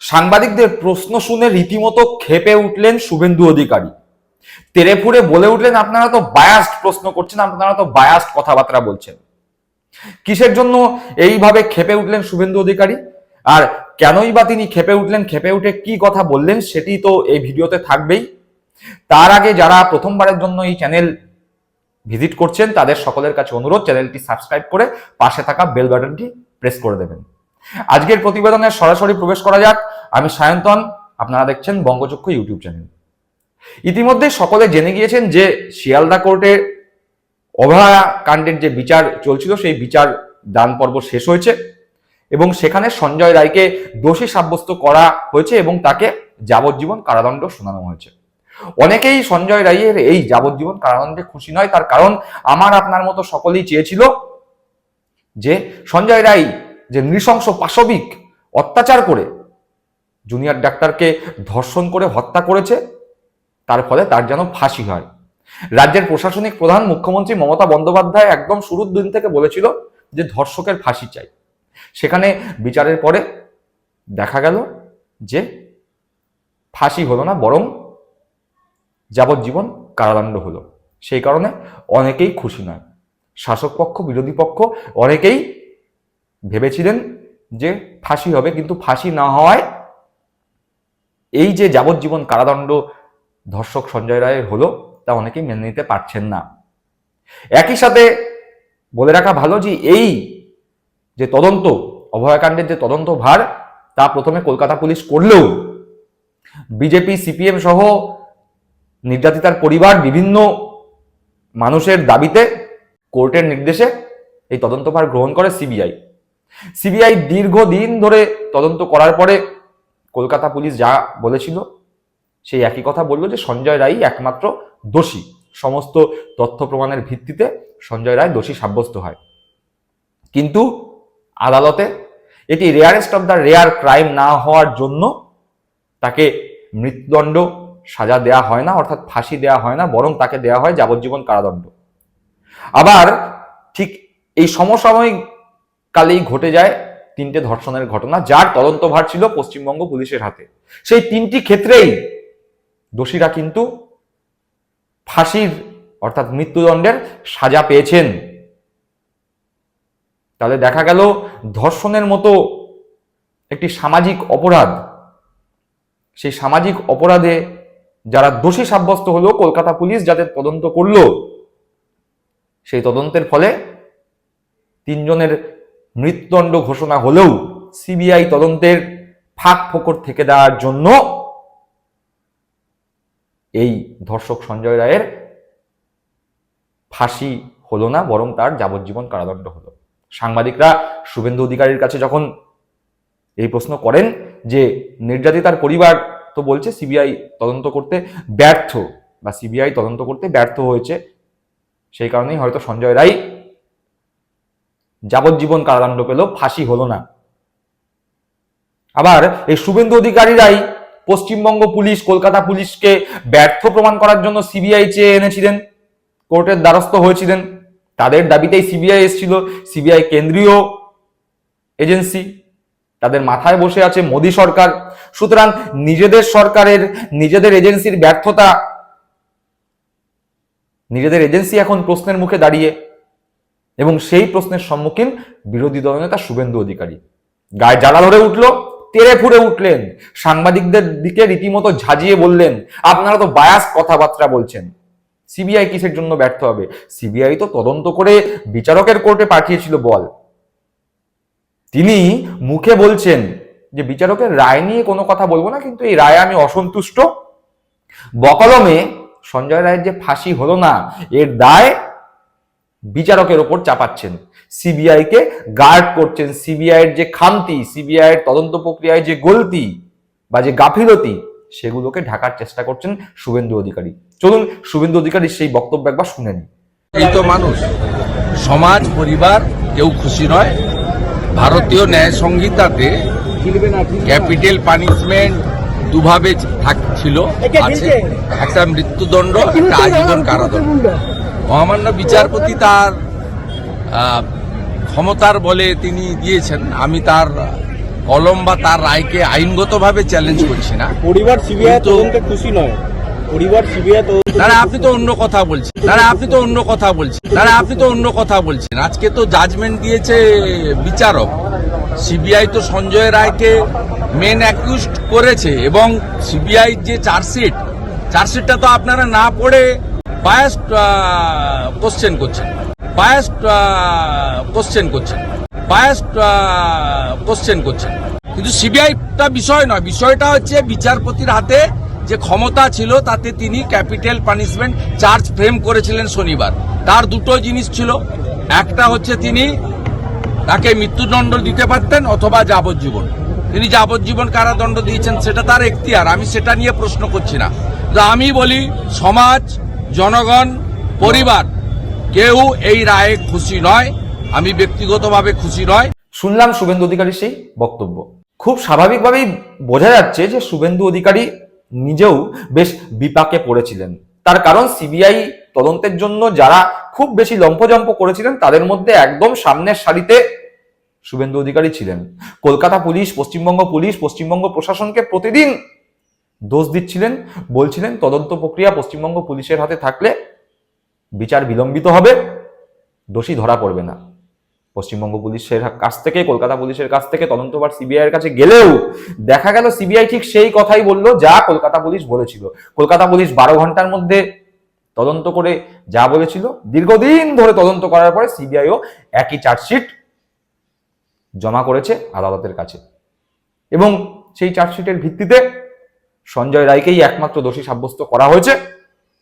সাংবাদিকদের প্রশ্ন শুনে রীতিমতো ক্ষেপে উঠলেন শুভেন্দু অধিকারী। তেড়ে ফুড়ে বলে উঠলেন, আপনারা তো বায়াসড প্রশ্ন করছেন, আপনারা তো বায়াসড কথাবার্তা বলছেন। কিসের জন্য এইভাবে ক্ষেপে উঠলেন শুভেন্দু অধিকারী, আর কেনই বা তিনি ক্ষেপে উঠলেন, ক্ষেপে উঠে কি কথা বললেন, সেটি তো এই ভিডিওতে থাকবেই। তার আগে যারা প্রথমবারের জন্য এই চ্যানেল ভিজিট করছেন তাদের সকলের কাছে অনুরোধ, চ্যানেলটি সাবস্ক্রাইব করে পাশে থাকা বেল বাটনটি প্রেস করে দেবেন। আজকের প্রতিবেদনে সরাসরি প্রবেশ করা যাক। আমি সায়ন্তন, আপনারা দেখছেন বঙ্গচক্ষু ইউটিউব চ্যানেল। ইতিমধ্যে সকলে জেনে গিয়েছেন যে শিয়ালদা কোর্টে অভয়া কাণ্ডের যে বিচার চলছিল সেই বিচার দান পর্ব শেষ হয়েছে এবং সেখানে সঞ্জয় রায়কে দোষী সাব্যস্ত করা হয়েছে এবং তাকে যাবজ্জীবন কারাদণ্ড শোনানো হয়েছে। অনেকেই সঞ্জয় রায়ের এই যাবজ্জীবন কারাদণ্ডে খুশি নয়, তার কারণ আমার আপনার মতো সকলেই চেয়েছিল যে সঞ্জয় রায় যে নৃশংস পাশবিক অত্যাচার করে জুনিয়র ডাক্তারকে ধর্ষণ করে হত্যা করেছে, তার ফলে তার যেন ফাঁসি হয়। রাজ্যের প্রশাসনিক প্রধান মুখ্যমন্ত্রী মমতা বন্দ্যোপাধ্যায় একদম শুরুর দিন থেকে বলেছিল যে ধর্ষকের ফাঁসি চাই। সেখানে বিচারের পরে দেখা গেল যে ফাঁসি হলো না, বরং যাবজ্জীবন কারাদণ্ড হলো। সেই কারণে অনেকেই খুশি নয়। শাসক পক্ষ, বিরোধী পক্ষ অনেকেই ভেবেছিলেন যে ফাঁসি হবে, কিন্তু ফাঁসি না হওয়ায় এই যে যাবজ্জীবন কারাদণ্ড ধর্ষক সঞ্জয় রায়ের হলো তা অনেকেই মেনে নিতে পারছেন না। একই সাথে বলে রাখা ভালো যে এই যে তদন্ত, অভয়াকাণ্ডের যে তদন্ত ভার তা প্রথমে কলকাতা পুলিশ করলেও বিজেপি, সিপিএম সহ নির্যাতিতার পরিবার, বিভিন্ন মানুষের দাবিতে কোর্টের নির্দেশে এই তদন্তভার গ্রহণ করে সিবিআই। সিবিআই দীর্ঘদিন ধরে তদন্ত করার পরে কলকাতা পুলিশ যা বলেছিল সেই একই কথা বলল যে সঞ্জয় রায় একমাত্র দোষী। সমস্ত তথ্য প্রমাণের ভিত্তিতে সঞ্জয় রায় দোষী সাব্যস্ত হয়। কিন্তু আদালতে এটি rarest of the rare crime না হওয়ার জন্য তাকে মৃত্যুদণ্ড সাজা দেয়া হয় না, অর্থাৎ ফাঁসি দেয়া হয় না, বরং তাকে দেয়া হয় যাবজ্জীবন কারাদণ্ড। আবার ঠিক এই সমসাময়িক কালেই ঘটে যায় তিনটে ধর্ষণের ঘটনা, যার তদন্তভার ছিল পশ্চিমবঙ্গ পুলিশের হাতে। সেই তিনটি ক্ষেত্রেই দোষীরা কিন্তু ফাঁসির অর্থাৎ মৃত্যুদণ্ডের সাজা পেয়েছেন। তাহলে দেখা গেল ধর্ষণের মতো একটি সামাজিক অপরাধ, সেই সামাজিক অপরাধে যারা দোষী সাব্যস্ত হলো, কলকাতা পুলিশ যাদের তদন্ত করলো, সেই তদন্তের ফলে তিনজনের মৃত্যুদণ্ড ঘোষণা হলেও সিবিআই তদন্তের ফাঁক ফোকর থেকে দেওয়ার জন্য এই ধর্ষক সঞ্জয় রায়ের ফাঁসি হলো না, বরং তার যাবজ্জীবন কারাদণ্ড হলো। সাংবাদিকরা শুভেন্দু অধিকারীর কাছে যখন এই প্রশ্ন করেন যে নির্যাতিতার পরিবার তো বলছে সিবিআই তদন্ত করতে ব্যর্থ বা সিবিআই তদন্ত করতে ব্যর্থ হয়েছে, সেই কারণেই হয়তো সঞ্জয় রায় যাবজ্জীবন কারাদণ্ড পেল, ফাঁসি হলো না। আবার এই শুভেন্দু অধিকারীরাই পশ্চিমবঙ্গ পুলিশ, কলকাতা পুলিশকে ব্যর্থ প্রমাণ করার জন্য সিবিআই চেয়ে এনেছিলেন, কোর্টের দ্বারস্থ হয়েছিলেন। তাদের দাবিতেই সিবিআই এসেছিল। সিবিআই কেন্দ্রীয় এজেন্সি, তাদের মাথায় বসে আছে মোদী সরকার। সুতরাং নিজেদের সরকারের, নিজেদের এজেন্সির ব্যর্থতা, নিজেদের এজেন্সি এখন প্রশ্নের মুখে দাঁড়িয়ে, এবং সেই প্রশ্নের সম্মুখীন বিরোধী দলনেতা শুভেন্দু অধিকারী গায়ে জ্বালা ধরে উঠলো, তেড়ে ফুড়ে উঠলেন, সাংবাদিকদের দিকে রীতিমতো ঝাঁঝিয়ে বললেন, আপনারা তো বায়াস কথাবার্তা বলছেন। সিবিআই কিসের জন্য ব্যর্থ হবে? সিবিআই তো তদন্ত করে বিচারকের কোর্টে পাঠিয়েছিল বল। তিনি মুখে বলছেন যে বিচারকের রায় নিয়ে কোনো কথা বলবো না, কিন্তু এই রায়ে আমি অসন্তুষ্ট। বকলমে সঞ্জয় রায়ের যে ফাঁসি হলো না, এর দায় বিচারকের ওপর চাপাচ্ছেন, সিবিআই কে গার্ড করছেন। সিবিআই এর যে খামতি, সিবিআই এর তদন্ত প্রক্রিয়ায় যে গলতি বা যে গাফিলতি, সেগুলোকে ঢাকার চেষ্টা করছেন শুভেন্দু অধিকারী। চলুন শুভেন্দু অধিকারীর সেই বক্তব্য একবার শুনে নিই। এই তো মানুষ, সমাজ, পরিবার কেউ খুশি নয়। ভারতীয় ন্যায় সংহিতাতে ক্যাপিটাল পানিশমেন্ট দুভাবে ছিল, আছে একটা মৃত্যুদণ্ড, একটা আজীবন কারাদণ্ড। মহামান্য বিচারপতি তার ক্ষমতার বলে তিনি দিয়েছেন। আমি তার কলম বা তার রায়কে আইনগতভাবে চ্যালেঞ্জ করছি না। পরিবার সিবিআই কিন্তু- তদন্তে খুশি নয়। পরিবার সিবিআই তদন্তে দাদা আপনি তো অন্য কথা বলছেন, আজকে তো জাজমেন্ট দিয়েছে বিচারক। সিবিআই তো সঞ্জয় রায়কে মেন অ্যাকিউজড করেছে এবং সিবিআই যে চার্জশিটটা তো আপনারা না পড়ে বায়াসড কোশ্চেন করছেন। কিন্তু সিবিআইটা বিষয় নয়, বিষয়টা হচ্ছে বিচারপতির হাতে যে ক্ষমতা ছিল তাতে তিনি ক্যাপিটাল পানিশমেন্ট চার্জ ফ্রেম করেছিলেন শনিবার। তার দুটো জিনিস ছিল, একটা হচ্ছে তিনি তাকে মৃত্যুদণ্ড দিতে পারতেন অথবা যাবজ্জীবন। তিনি যাবজ্জীবন কারাদণ্ড দিয়েছেন, সেটা তার এখতিয়ার, আমি সেটা নিয়ে প্রশ্ন করছি না। তো আমি বলি সমাজ, জনগণ, পরিবার কেউ এই রায়ে খুশি নয়, আমি ব্যক্তিগতভাবে খুশি নয়। শুনলাম শুভেন্দু অধিকারী সেই বক্তব্য। খুব স্বাভাবিকভাবেই বোঝা যাচ্ছে যে শুভেন্দু অধিকারী নিজেও বেশ বিপাকে পড়েছিলেন। তার কারণ সিবিআই তদন্তের জন্য যারা খুব বেশি লম্ফজম্প করেছিলেন তাদের মধ্যে একদম সামনের সারিতে শুভেন্দু অধিকারী ছিলেন। কলকাতা পুলিশ, পশ্চিমবঙ্গ প্রশাসনকে প্রতিদিন দোষ দিচ্ছিলেন, বলছিলেন তদন্ত প্রক্রিয়া পশ্চিমবঙ্গ পুলিশের হাতে থাকলে বিচার বিলম্বিত হবে, দোষী ধরা পড়বে না। পশ্চিমবঙ্গ পুলিশের কাছ থেকে, কলকাতা পুলিশের কাছ থেকে তদন্তভার সিবিআই এর কাছে গেলেও দেখা গেল সিবিআই ঠিক সেই কথাই বলল যা কলকাতা পুলিশ বলেছিল। কলকাতা পুলিশ 12 ঘন্টার মধ্যে তদন্ত করে যা বলেছিল, দীর্ঘদিন ধরে তদন্ত করার পরে সিবিআইও একই চার্জশিট জমা করেছে আদালতের কাছে এবং সেই চার্জশিটের ভিত্তিতে সঞ্জয় রায়কেই একমাত্র দোষী সাব্যস্ত করা হয়েছে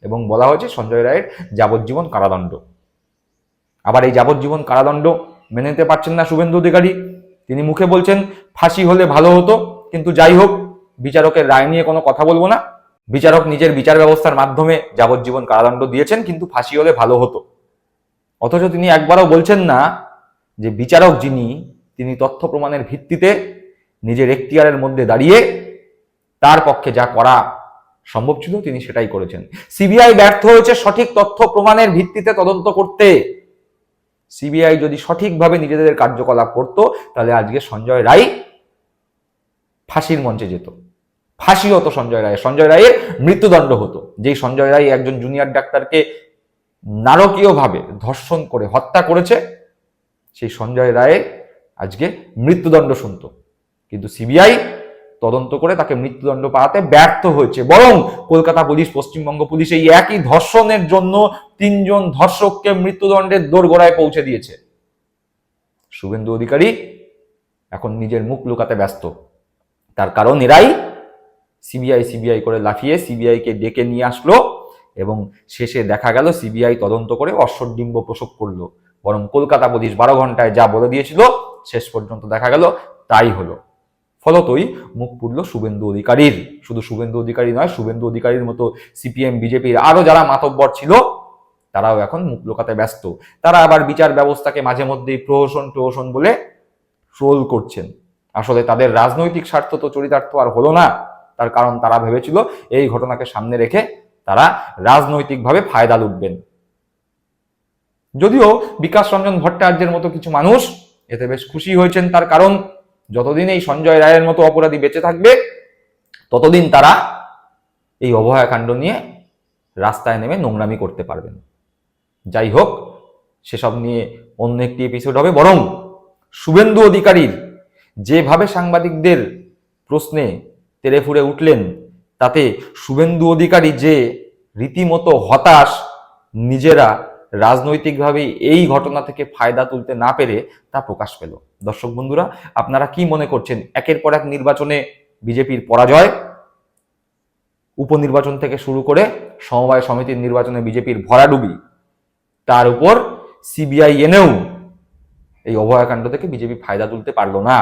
এবং বলা হয়েছে সঞ্জয় রায়ের যাবজ্জীবন কারাদণ্ড। আবার এই যাবজ্জীবন কারাদণ্ড মেনে নিতে পারছেন না শুভেন্দু অধিকারী। তিনি মুখে বলছেন ফাঁসি হলে ভালো হতো, কিন্তু যাই হোক বিচারকের রায় নিয়ে কোনো কথা বলবো না। বিচারক নিজের বিচার ব্যবস্থার মাধ্যমে যাবজ্জীবন কারাদণ্ড দিয়েছেন, কিন্তু ফাঁসি হলে ভালো হতো। অথচ তিনি একবারও বলছেন না যে বিচারক যিনি, তিনি তথ্য প্রমাণের ভিত্তিতে নিজের এখতিয়ারের মধ্যে দাঁড়িয়ে তার পক্ষে যা করা সম্ভব ছিল তিনি সেটাই করেছেন। সিবিআই ব্যর্থ হয়েছে সঠিক তথ্য প্রমাণের ভিত্তিতে তদন্ত করতে। সিবিআই যদি সঠিকভাবে নিজেদের কার্যকলাপ করত তাহলে আজকে সঞ্জয় রায় ফাঁসির মঞ্চে যেত, ফাঁসি হতো সঞ্জয় রায়ের মৃত্যুদণ্ড হতো। যেই সঞ্জয় রায় একজন জুনিয়র ডাক্তারকে নারকীয়ভাবে ধর্ষণ করে হত্যা করেছে, সেই সঞ্জয় রায় আজকে মৃত্যুদণ্ড শুনত। কিন্তু সিবিআই তদন্ত করে তাকে মৃত্যুদণ্ড পাওয়াতে ব্যর্থ হয়েছে। বরং কলকাতা পুলিশ, পশ্চিমবঙ্গ পুলিশ এই একই ধর্ষণের জন্য 3 জন ধর্ষককে মৃত্যুদণ্ডের দোরগোড়ায় পৌঁছে দিয়েছে। শুভেন্দু অধিকারী এখন নিজের মুখ লুকাতে ব্যস্ত। তার কারণ এরাই সিবিআই করে লাফিয়ে সিবিআইকে ডেকে নিয়ে আসলো এবং শেষে দেখা গেল সিবিআই তদন্ত করে অশ্বডিম্ব প্রসব করলো। বরং কলকাতা পুলিশ 12 ঘন্টায় যা বলে দিয়েছিল শেষ পর্যন্ত দেখা গেল তাই হলো। ফলতই মুখ পুড়ল শুভেন্দু অধিকারীর। শুধু শুভেন্দু অধিকারী নয়, শুভেন্দু অধিকারীর মতো সিপিএম, বিজেপির আরো যারা মাতব্বর ছিল তারাও এখন মুখ লুকাতে ব্যস্ত। তারা আবার বিচার ব্যবস্থাকে মাঝে মধ্যেই প্রহসন বলে ট্রোল করছেন। আসলে তাদের রাজনৈতিক স্বার্থ তো চরিতার্থ আর হলো না। তার কারণ তারা ভেবেছিল এই ঘটনাকে সামনে রেখে তারা রাজনৈতিকভাবে ফায়দা লুটবেন। যদিও বিকাশ রঞ্জন ভট্টাচার্যের মতো কিছু মানুষ এতে বেশ খুশি হয়েছেন। তার কারণ যতদিন এই সঞ্জয় রায়ের মতো অপরাধী বেঁচে থাকবে ততদিন তারা এই অভয়াকাণ্ড নিয়ে রাস্তায় নেমে নোংরামি করতে পারবেন। যাই হোক, সেসব নিয়ে অন্য একটি এপিসোড হবে। বরং শুভেন্দু অধিকারীর যেভাবে সাংবাদিকদের প্রশ্নে তেড়েফুঁড়ে উঠলেন, তাতে শুভেন্দু অধিকারী যে রীতিমতো হতাশ, নিজেরা রাজনৈতিকভাবে এই ঘটনা থেকে ফায়দা তুলতে না পেরে তা প্রকাশ পেল। দর্শক বন্ধুরা, আপনারা কি মনে করছেন? একের পর এক নির্বাচনে বিজেপির পরাজয়, উপনির্বাচন থেকে শুরু করে সমবায় সমিতির নির্বাচনে বিজেপির ভরাডুবি, তার উপর সিবিআই এনেও এই অভয়াকাণ্ড থেকে বিজেপি ফায়দা তুলতে পারলো না।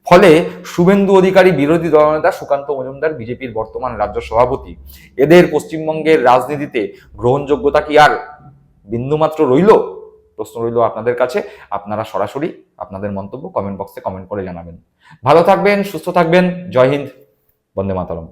ফলে শুভেন্দু অধিকারী, বিরোধী দলনেতা সুকান্ত মজুমদার, বিজেপির বর্তমান রাজ্য সভাপতি, এদের পশ্চিমবঙ্গের রাজনীতিতে গ্রহণযোগ্যতা কি আর বিন্দুমাত্র রইল? প্রশ্ন রইল আপনাদের কাছে। আপনারা সরাসরি আপনাদের মন্তব্য কমেন্ট বক্সে কমেন্ট করে জানাবেন। ভালো থাকবেন, সুস্থ থাকবেন। জয় হিন্দ, বন্দে মাতরম।